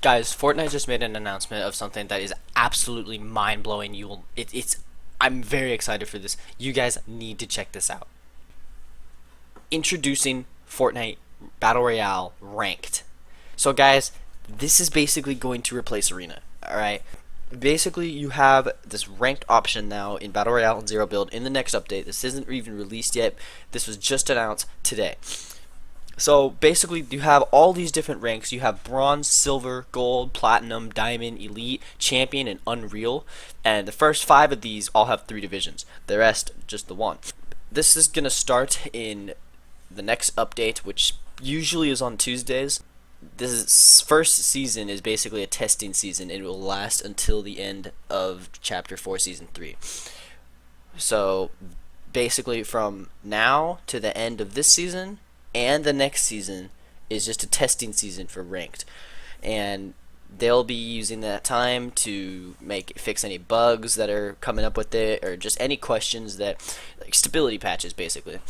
Guys, Fortnite just made an announcement of something that is absolutely mind-blowing. I'm very excited for this. You guys need to check this out. Introducing Fortnite Battle Royale Ranked. So guys, this is basically going to replace Arena, all right? Basically, you have this ranked option now in Battle Royale and Zero Build in the next update. This isn't even released yet. This was just announced today. So basically, you have all these different ranks. You have bronze, silver, gold, platinum, diamond, elite, champion, and unreal. And the first 5 of these all have 3 divisions. The rest, just the one. This is going to start in the next update, which usually is on Tuesdays. This first season is basically a testing season. It will last until the end of Chapter 4, Season 3. So basically, from now to the end of this season and the next season is just a testing season for ranked, and they'll be using that time to fix any bugs that are coming up with it, or just any questions that, like stability patches, basically.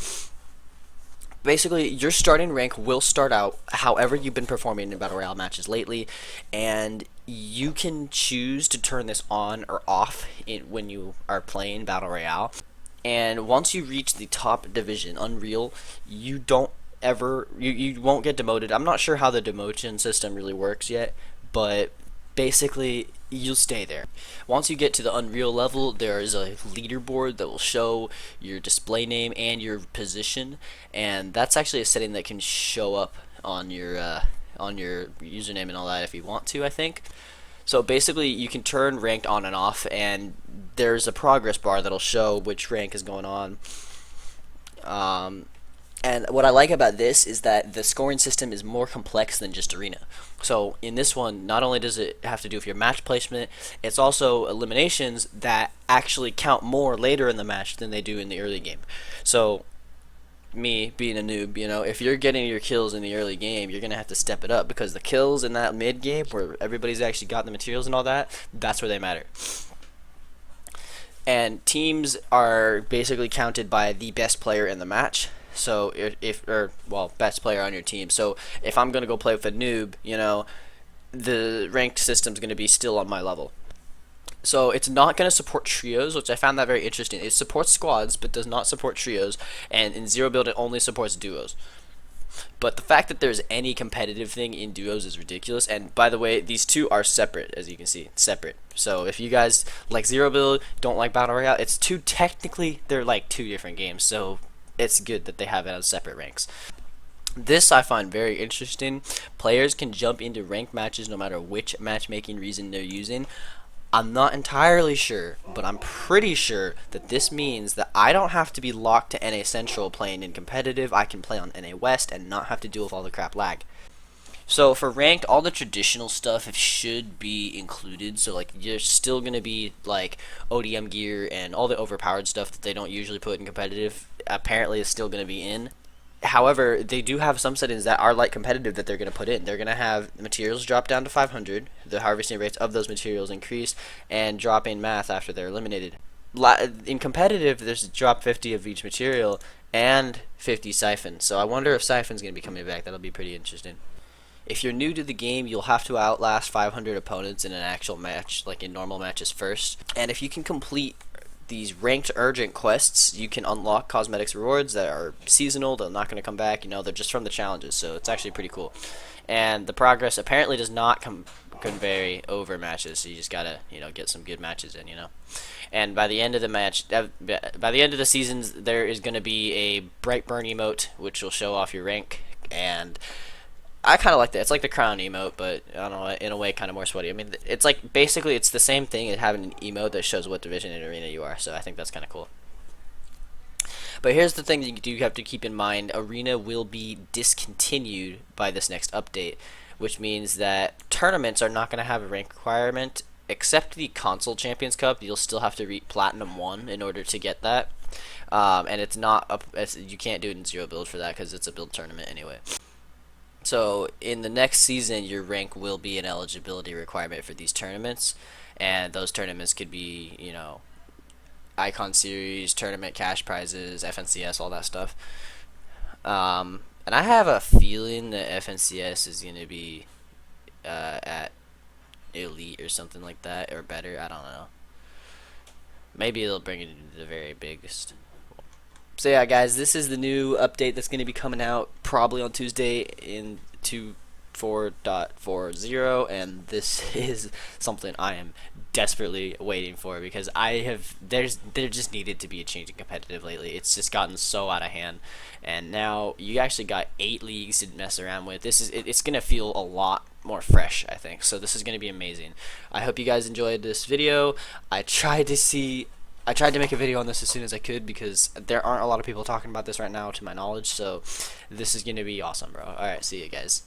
Your starting rank will start out however you've been performing in Battle Royale matches lately, and you can choose to turn this on or off when you are playing Battle Royale. And once you reach the top division, Unreal, you won't get demoted. I'm not sure how the demotion system really works yet, but basically you'll stay there. Once you get to the Unreal level, there is a leaderboard that will show your display name and your position, and that's actually a setting that can show up on your username and all that if you want to, I think. So basically, you can turn ranked on and off, and there's a progress bar that'll show which rank is going on. And what I like about this is that the scoring system is more complex than just Arena. So in this one, not only does it have to do with your match placement, it's also eliminations that actually count more later in the match than they do in the early game. So me being a noob, if you're getting your kills in the early game, you're gonna have to step it up, because the kills in that mid game where everybody's actually got the materials and all that, that's where they matter. And teams are basically counted by the best player in the match. So best player on your team. So if I'm gonna go play with a noob, the ranked system's gonna be still on my level. So it's not going to support trios, which I found that very interesting. It supports squads, but does not support trios, and in Zero Build it only supports duos. But the fact that there's any competitive thing in duos is ridiculous. And by the way, these two are separate, as you can see, separate. So if you guys like Zero Build, don't like Battle Royale, they're like 2 different games. So it's good that they have it as separate ranks. This I find very interesting. Players can jump into ranked matches no matter which matchmaking reason they're using. I'm not entirely sure, but I'm pretty sure that this means that I don't have to be locked to NA Central playing in competitive. I can play on NA West and not have to deal with all the crap lag. So for ranked, all the traditional stuff should be included. So like you're still going to be like ODM gear and all the overpowered stuff that they don't usually put in competitive apparently is still going to be in. However, they do have some settings that are like competitive that they're going to put in. They're going to have the materials drop down to 500, the harvesting rates of those materials increase, and drop in math after they're eliminated. In competitive, there's drop 50 of each material and 50 siphon. So I wonder if siphon's going to be coming back. That'll be pretty interesting. If you're new to the game, you'll have to outlast 500 opponents in an actual match, like in normal matches first. And if you can complete these ranked urgent quests, you can unlock cosmetics rewards that are seasonal. They're not going to come back. They're just from the challenges, so it's actually pretty cool. And the progress apparently does not vary over matches, so you just gotta get some good matches in. And by the end of the match, by the end of the seasons, there is going to be a bright burn emote which will show off your rank, and I kind of like that. It's like the crown emote, but I don't know, in a way kind of more sweaty. I mean, it's like basically it's the same thing as having an emote that shows what division and arena you are. So I think that's kind of cool. But here's the thing that you do have to keep in mind: arena will be discontinued by this next update, which means that tournaments are not going to have a rank requirement, except the console Champions Cup. You'll still have to reach Platinum 1 in order to get that, and it's not you can't do it in Zero Build for that because it's a build tournament anyway. So in the next season, your rank will be an eligibility requirement for these tournaments, and those tournaments could be, Icon Series, tournament cash prizes, FNCS, all that stuff. And I have a feeling that FNCS is going to be at elite or something like that, or better. I don't know. Maybe they'll bring it into the very biggest. So yeah, guys, this is the new update that's going to be coming out probably on Tuesday in 2.4.40, and this is something I am desperately waiting for because there just needed to be a change in competitive lately. It's just gotten so out of hand, and now you actually got 8 leagues to mess around with. It's gonna feel a lot more fresh, I think. So this is gonna be amazing. I hope you guys enjoyed this video. I tried to make a video on this as soon as I could because there aren't a lot of people talking about this right now to my knowledge, so this is going to be awesome, bro. Alright, see you guys.